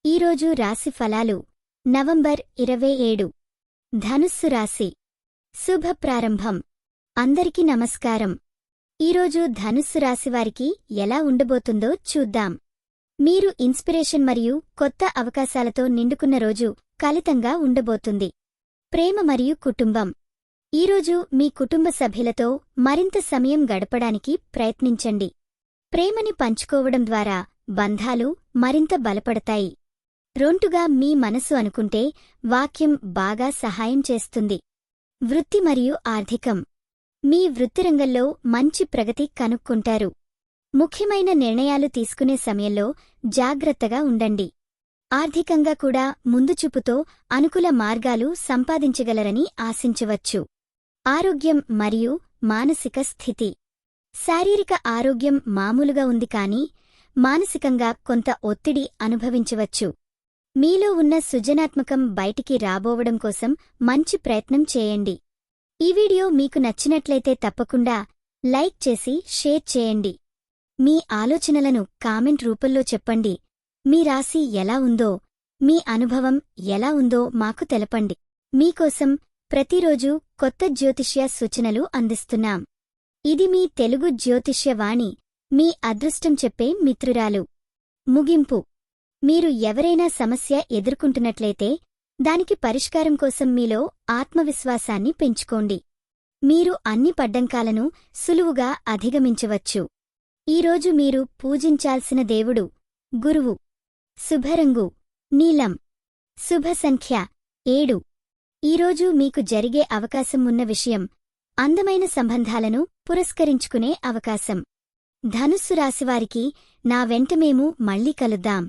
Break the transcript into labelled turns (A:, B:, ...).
A: ఈరోజు రాశి ఫలాలు నవంబర్ 27 ధనుస్సు రాశి శుభ ప్రారంభం. అందరికీ నమస్కారం. ఈరోజు ధనుస్సు రాశివారికి ఎలా ఉండబోతుందో చూద్దాం. మీరు ఇన్స్పిరేషన్ మరియు కొత్త అవకాశాలతో నిండుకున్న రోజు కలితంగా ఉండబోతుంది. ప్రేమ మరియు కుటుంబం. ఈరోజు మీ కుటుంబ సభ్యులతో మరింత సమయం గడపడానికి ప్రయత్నించండి. ప్రేమని పంచుకోవడం ద్వారా బంధాలు మరింత బలపడతాయి. రొంటుగా మీ మనసు అనుకుంటే వాక్యం బాగా సహాయం చేస్తుంది. వృత్తి మరియు ఆర్థికం. మీ వృత్తిరంగంలో మంచి ప్రగతి కనుక్కుంటారు. ముఖ్యమైన నిర్ణయాలు తీసుకునే సమయంలో జాగ్రత్తగా ఉండండి. ఆర్థికంగా కూడా ముందుచూపుతో అనుకూల మార్గాలు సంపాదించగలరని ఆశించవచ్చు. ఆరోగ్యం మరియు మానసిక స్థితి. శారీరక ఆరోగ్యం మామూలుగా ఉంది కానీ మానసికంగా కొంత ఒత్తిడి అనుభవించవచ్చు. మీలో ఉన్న సృజనాత్మకం బయటికి రాబోవడం కోసం మంచి ప్రయత్నం చేయండి. ఈ వీడియో మీకు నచ్చినట్లయితే తప్పకుండా లైక్ చేసి షేర్ చేయండి. మీ ఆలోచనలను కామెంట్ రూపంలో చెప్పండి. మీ రాశి ఎలా ఉందో, మీ అనుభవం ఎలా ఉందో మాకు తెలపండి. మీకోసం ప్రతిరోజూ కొత్త జ్యోతిష్య సూచనలు అందిస్తున్నాం. ఇది మీ తెలుగు జ్యోతిష్య వాణి, మీ అదృష్టం చెప్పే మిత్రురాలు. ముగింపు. మీరు ఎవరైనా సమస్య ఎదుర్కొంటున్నట్లయితే దానికి పరిష్కారం కోసం మీలో ఆత్మవిశ్వాసాన్ని పెంచుకోండి. మీరు అన్ని పడ్డంకాలను సులువుగా అధిగమించవచ్చు. ఈరోజు మీరు పూజించాల్సిన దేవుడు గురువు. శుభరంగు నీలం. శుభ సంఖ్య 7. ఈరోజు మీకు జరిగే అవకాశం ఉన్న విషయం అందమైన సంబంధాలను పురస్కరించుకునే అవకాశం. ధనుస్సు రాశివారికి నా వెంట మేము మళ్ళీ కలుద్దాం.